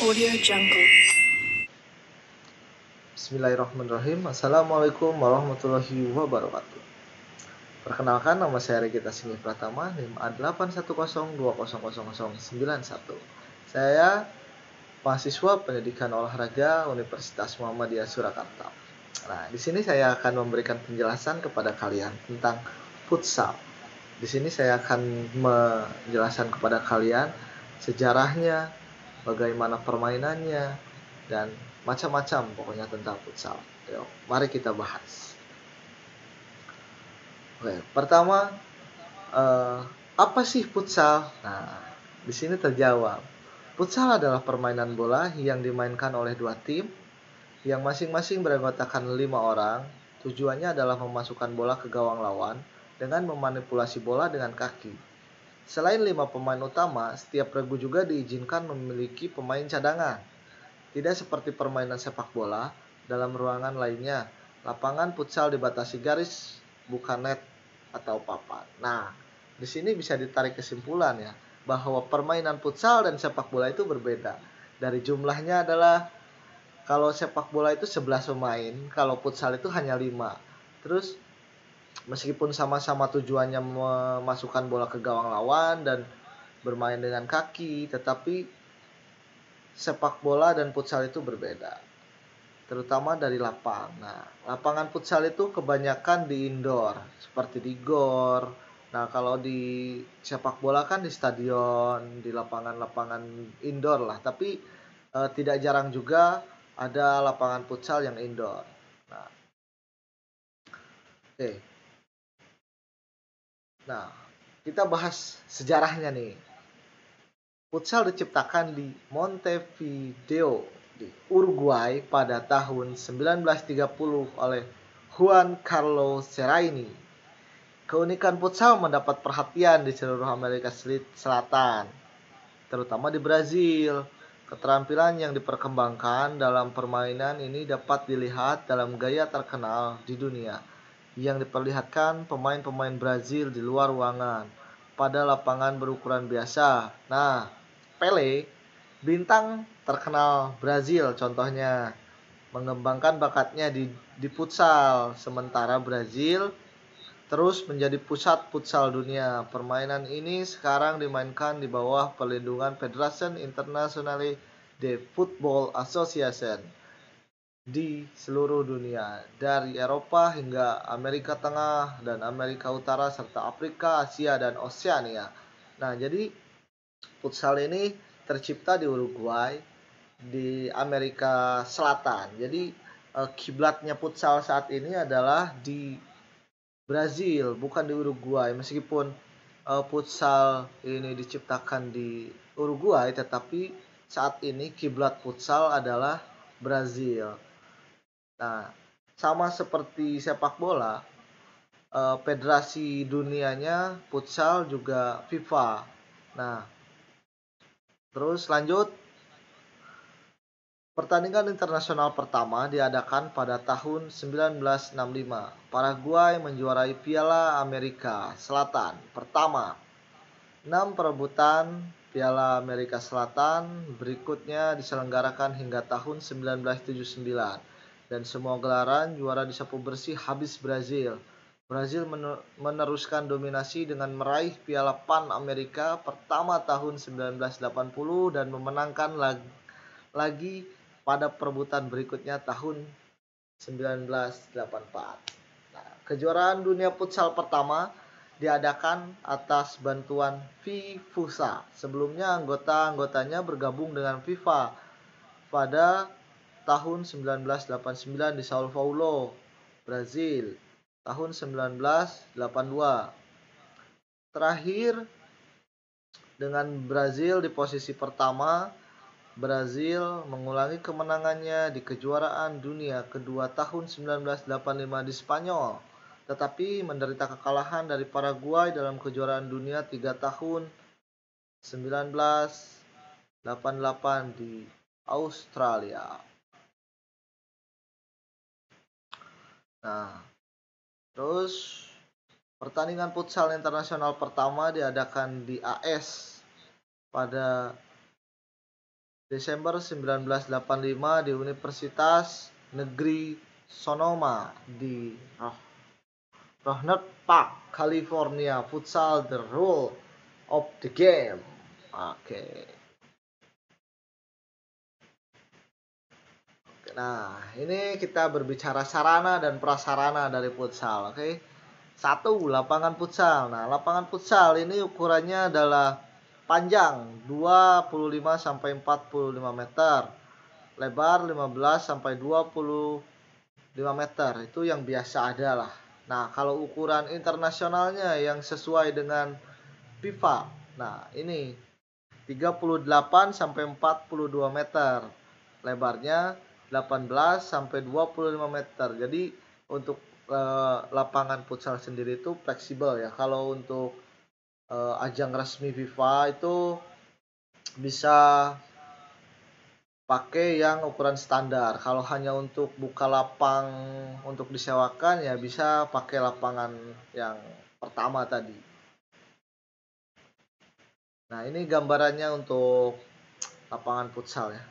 Audio Jungle. Bismillahirrahmanirrahim. Assalamualaikum warahmatullahi wabarakatuh. Perkenalkan, nama saya Regita Singgi Pratama, NIM A810200091. Saya mahasiswa pendidikan olahraga Universitas Muhammadiyah Surakarta. Nah, di sini saya akan memberikan penjelasan kepada kalian tentang futsal. Di sini saya akan menjelaskan kepada kalian sejarahnya, bagaimana permainannya, dan macam-macam pokoknya tentang futsal. Yuk, mari kita bahas. Oke, pertama, apa sih futsal? Nah, di sini terjawab. Futsal adalah permainan bola yang dimainkan oleh dua tim yang masing-masing beranggotakan 5 orang. Tujuannya adalah memasukkan bola ke gawang lawan dengan memanipulasi bola dengan kaki. Selain 5 pemain utama, setiap regu juga diizinkan memiliki pemain cadangan. Tidak seperti permainan sepak bola, dalam ruangan lainnya, lapangan futsal dibatasi garis, bukan net atau papan. Nah, di sini bisa ditarik kesimpulan ya, bahwa permainan futsal dan sepak bola itu berbeda. Dari jumlahnya adalah, kalau sepak bola itu 11 pemain, kalau futsal itu hanya 5. Terus meskipun sama-sama tujuannya memasukkan bola ke gawang lawan dan bermain dengan kaki, tetapi sepak bola dan futsal itu berbeda, terutama dari lapang. Nah, lapangan futsal itu kebanyakan di indoor, seperti di gor. Nah, kalau di sepak bola kan di stadion, di lapangan-lapangan indoor lah. Tapi tidak jarang juga ada lapangan futsal yang indoor. Nah, oke. Nah, kita bahas sejarahnya nih. Futsal diciptakan di Montevideo, di Uruguay pada tahun 1930 oleh Juan Carlos Serraini. Keunikan futsal mendapat perhatian di seluruh Amerika Selatan, terutama di Brazil. Keterampilan yang diperkembangkan dalam permainan ini dapat dilihat dalam gaya terkenal di dunia yang diperlihatkan pemain-pemain Brazil di luar ruangan pada lapangan berukuran biasa. Nah, Pele, bintang terkenal Brazil contohnya, mengembangkan bakatnya di futsal, sementara Brazil terus menjadi pusat futsal dunia. Permainan ini sekarang dimainkan di bawah perlindungan Federation Internationale de Football Association di seluruh dunia, dari Eropa hingga Amerika Tengah dan Amerika Utara serta Afrika, Asia, dan Oseania. Nah, jadi futsal ini tercipta di Uruguay, di Amerika Selatan. Jadi kiblatnya futsal saat ini adalah di Brazil, bukan di Uruguay. Meskipun futsal ini diciptakan di Uruguay, tetapi saat ini kiblat futsal adalah Brazil. Nah, sama seperti sepak bola, federasi dunianya futsal juga FIFA. Nah, terus lanjut. Pertandingan internasional pertama diadakan pada tahun 1965. Paraguay menjuarai Piala Amerika Selatan pertama. 6 perebutan Piala Amerika Selatan berikutnya diselenggarakan hingga tahun 1979. Dan semua gelaran juara disapu bersih habis Brazil. Brazil meneruskan dominasi dengan meraih Piala Pan Amerika pertama tahun 1980 dan memenangkan lagi pada perebutan berikutnya tahun 1984. Nah, kejuaraan dunia futsal pertama diadakan atas bantuan FIFUSA. Sebelumnya anggota-anggotanya bergabung dengan FIFA pada tahun 1989 di Sao Paulo, Brazil. Tahun 1982. Terakhir dengan Brazil di posisi pertama. Brazil mengulangi kemenangannya di kejuaraan dunia kedua tahun 1985 di Spanyol, tetapi menderita kekalahan dari Paraguay dalam kejuaraan dunia 3 tahun 1988 di Australia. Nah, terus pertandingan futsal internasional pertama diadakan di AS pada Desember 1985 di Universitas Negeri Sonoma di Rohnert Park, California. Futsal the rule of the game. Oke. Nah, ini kita berbicara sarana dan prasarana dari futsal, oke? Satu, lapangan futsal. Nah, lapangan futsal ini ukurannya adalah panjang 25 sampai 45 meter, lebar 15 sampai 25 meter. Itu yang biasa ada lah. Nah, kalau ukuran internasionalnya yang sesuai dengan FIFA. Nah, ini 38 sampai 42 meter. Lebarnya 18 sampai 25 meter. Jadi untuk lapangan futsal sendiri itu fleksibel ya. Kalau untuk ajang resmi FIFA itu bisa pakai yang ukuran standar. Kalau hanya untuk buka lapang untuk disewakan ya bisa pakai lapangan yang pertama tadi. Nah, ini gambarannya untuk lapangan futsal ya.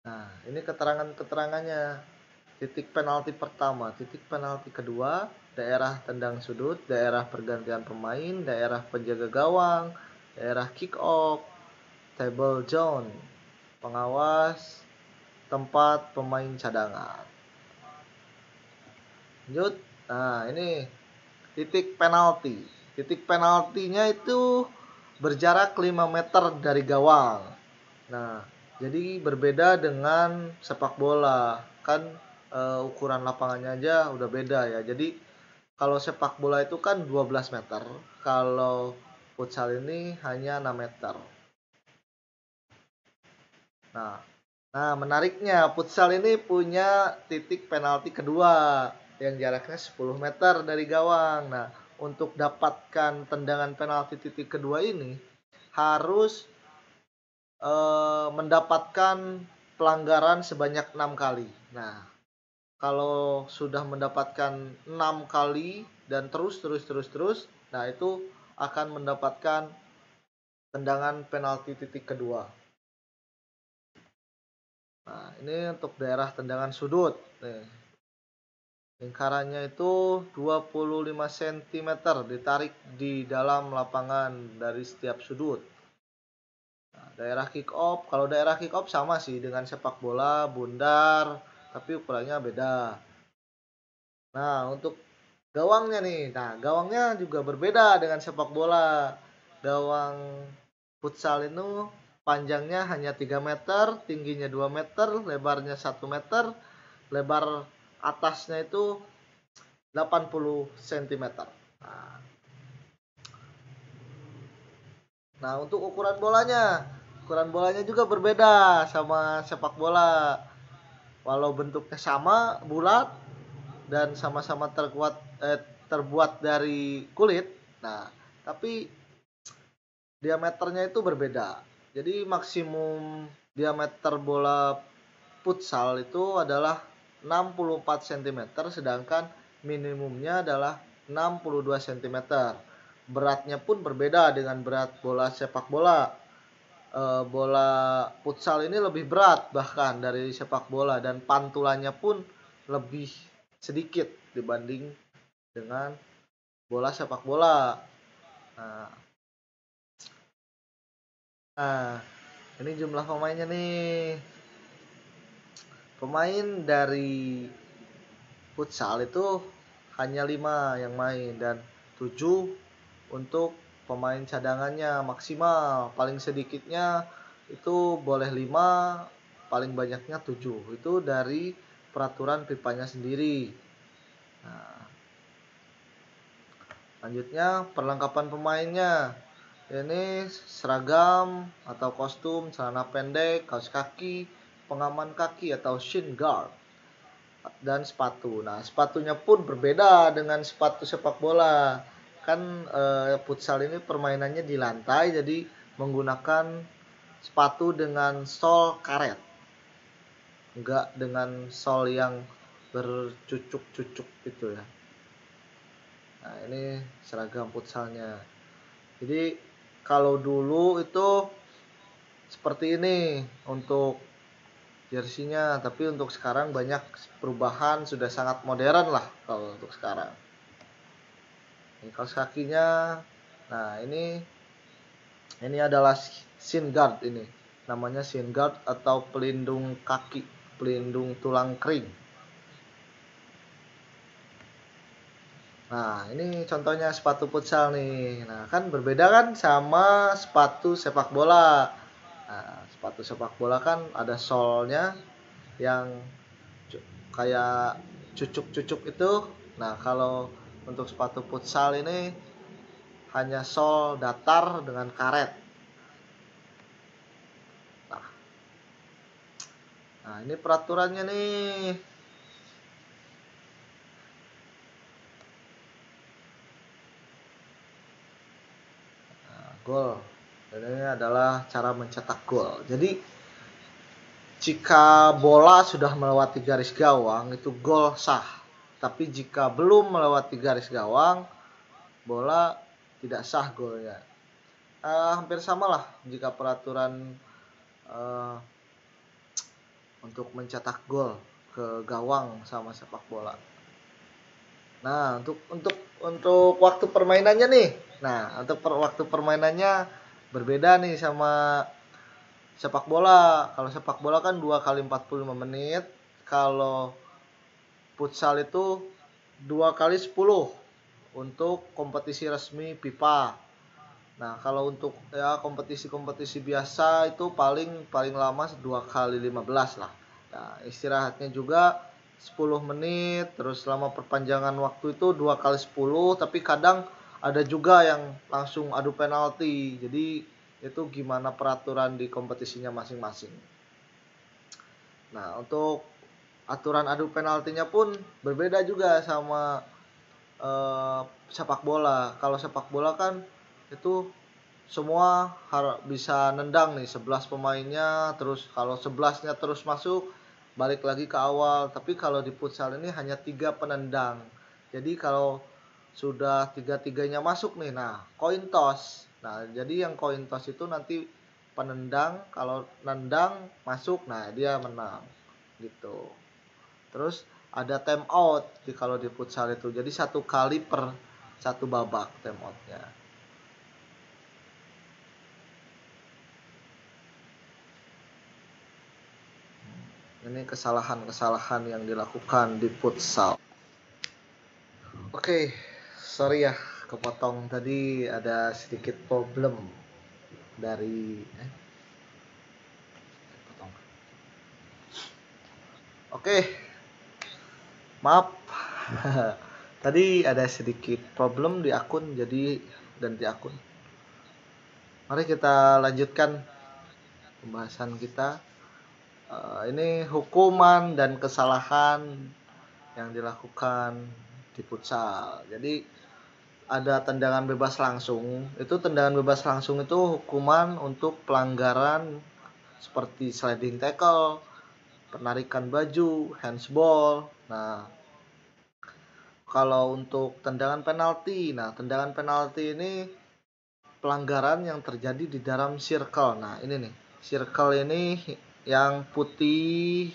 Nah, ini keterangan-keterangannya. Titik penalti pertama, titik penalti kedua, daerah tendang sudut, daerah pergantian pemain, daerah penjaga gawang, daerah kick off, table zone, pengawas, tempat pemain cadangan. Lanjut. Nah, ini titik penalti. Titik penaltinya itu berjarak 5 meter dari gawang. Nah, jadi berbeda dengan sepak bola. Kan ukuran lapangannya aja udah beda ya. Jadi kalau sepak bola itu kan 12 meter. Kalau futsal ini hanya 6 meter. Nah, menariknya futsal ini punya titik penalti kedua yang jaraknya 10 meter dari gawang. Nah, untuk dapatkan tendangan penalti titik kedua ini harus mendapatkan pelanggaran sebanyak 6 kali. Nah, kalau sudah mendapatkan 6 kali dan terus, nah itu akan mendapatkan tendangan penalti titik kedua. Nah, ini untuk daerah tendangan sudut. Nih. Lingkarannya itu 25 cm ditarik di dalam lapangan dari setiap sudut. Nah, daerah kick off, kalau daerah kick off sama sih dengan sepak bola, bundar, tapi ukurannya beda. Nah, untuk gawangnya nih. Nah, gawangnya juga berbeda dengan sepak bola. Gawang futsal itu panjangnya hanya 3 meter, tingginya 2 meter, lebarnya 1 meter, lebar atasnya itu 80 cm. Nah, untuk ukuran bolanya juga berbeda sama sepak bola. Walau bentuknya sama, bulat dan sama-sama terbuat dari kulit. Nah, tapi diameternya itu berbeda. Jadi maksimum diameter bola futsal itu adalah 64 cm, sedangkan minimumnya adalah 62 cm. Beratnya pun berbeda dengan berat bola sepak bola. Bola futsal ini lebih berat bahkan dari sepak bola dan pantulannya pun lebih sedikit dibanding dengan bola sepak bola. Nah, ini jumlah pemainnya nih. Pemain dari futsal itu hanya 5 yang main dan 7 untuk pemain cadangannya maksimal. Paling sedikitnya itu boleh 5, paling banyaknya 7. Itu dari peraturan FIFA-nya sendiri. Nah, lanjutnya perlengkapan pemainnya. Ini seragam atau kostum, celana pendek, kaos kaki, pengaman kaki atau shin guard, dan sepatu. Nah, sepatunya pun berbeda dengan sepatu sepak bola. Kan futsal ini permainannya di lantai, jadi menggunakan sepatu dengan sol karet. Enggak dengan sol yang bercucuk-cucuk gitu ya. Nah, ini seragam futsalnya. Jadi kalau dulu itu seperti ini untuk jersinya, tapi untuk sekarang banyak perubahan, sudah sangat modern lah kalau untuk sekarang. Ini kaos kakinya. Nah, ini adalah shin guard ini. Namanya shin guard atau pelindung kaki, pelindung tulang kering. Nah, ini contohnya sepatu futsal nih. Nah, kan berbeda kan sama sepatu sepak bola. Nah, sepatu sepak bola kan ada solnya yang kayak cucuk-cucuk itu. Nah, kalau untuk sepatu futsal ini hanya sol datar dengan karet. Nah, ini peraturannya nih. Gol. Dan ini adalah cara mencetak gol. Jadi jika bola sudah melewati garis gawang itu gol sah. Tapi jika belum melewati garis gawang, bola tidak sah golnya. Hampir sama lah jika peraturan untuk mencetak gol ke gawang sama sepak bola. Nah, untuk waktu permainannya nih. Nah, untuk waktu permainannya berbeda nih sama sepak bola. Kalau sepak bola kan 2 kali 45 menit. Kalau futsal itu 2 kali 10 untuk kompetisi resmi FIFA. Nah, kalau untuk ya kompetisi-kompetisi biasa itu paling lama 2 kali 15 lah. Nah, istirahatnya juga 10 menit, terus selama perpanjangan waktu itu 2 kali 10, tapi kadang ada juga yang langsung adu penalti. Jadi itu gimana peraturan di kompetisinya masing-masing. Nah, untuk aturan adu penaltinya pun berbeda juga sama sepak bola. Kalau sepak bola kan itu semua bisa nendang nih 11 pemainnya, terus kalau 11-nya terus masuk balik lagi ke awal. Tapi kalau di futsal ini hanya 3 penendang. Jadi kalau sudah 3-3-nya masuk nih, nah coin toss. Nah, jadi yang coin toss itu nanti penendang, kalau nendang masuk, nah dia menang gitu. Terus ada time out kalau di futsal itu. Jadi 1 kali per 1 babak time outnya. Ini kesalahan-kesalahan yang dilakukan di futsal. Oke, sorry ya kepotong tadi, ada sedikit problem dari potong. Oke, maaf. Tadi ada sedikit problem di akun, jadi ganti akun. Mari kita lanjutkan pembahasan kita. Ini hukuman dan kesalahan yang dilakukan di futsal. Jadi ada tendangan bebas langsung. Itu tendangan bebas langsung itu hukuman untuk pelanggaran seperti sliding tackle, penarikan baju, handsball. Nah, kalau untuk tendangan penalti, tendangan penalti ini pelanggaran yang terjadi di dalam circle. Nah, ini nih. Circle ini yang putih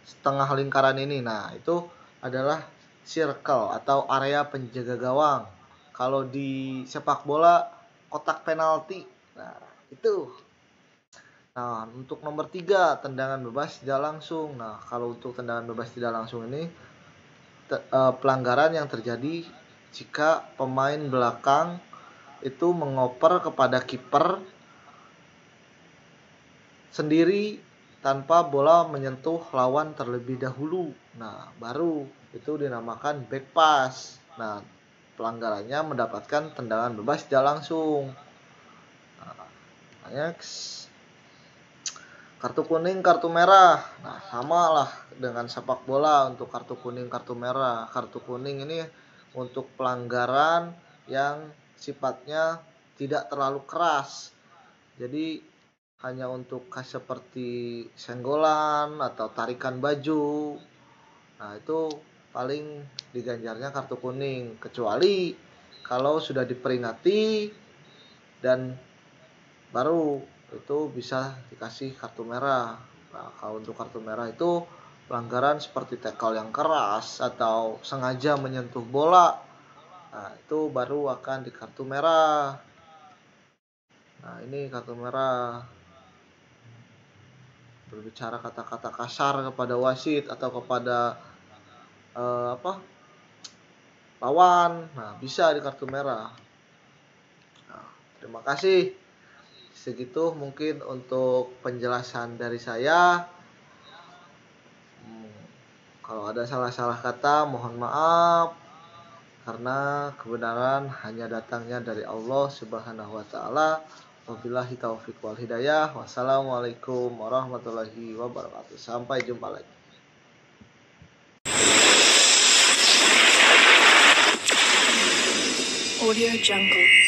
setengah lingkaran ini. Nah, itu adalah circle atau area penjaga gawang. Kalau di sepak bola kotak penalti. Nah, itu. Nah, untuk nomor 3 tendangan bebas tidak langsung. Nah, kalau untuk tendangan bebas tidak langsung ini pelanggaran yang terjadi jika pemain belakang itu mengoper kepada kiper sendiri tanpa bola menyentuh lawan terlebih dahulu. Nah, baru itu dinamakan back pass. Nah, pelanggarannya mendapatkan tendangan bebas tidak langsung. Nah, kartu kuning, kartu merah. Nah, sama lah dengan sepak bola untuk kartu kuning, kartu merah. Kartu kuning ini untuk pelanggaran yang sifatnya tidak terlalu keras. Jadi hanya untuk seperti senggolan atau tarikan baju. Nah, itu paling diganjarnya kartu kuning, kecuali kalau sudah diperingati, dan baru itu bisa dikasih kartu merah. Nah, kalau untuk kartu merah itu pelanggaran seperti tackle yang keras atau sengaja menyentuh bola, nah itu baru akan di kartu merah. Nah, ini kartu merah. Berbicara kata-kata kasar kepada wasit atau kepada lawan, nah bisa di kartu merah. Nah, terima kasih. Segitu mungkin untuk penjelasan dari saya. Kalau ada salah-salah kata mohon maaf, karena kebenaran hanya datangnya dari Allah Subhanahu wa taala. Wabillahi taufiq wal hidayah. Wassalamualaikum warahmatullahi wabarakatuh. Sampai jumpa lagi. Audio Jungle.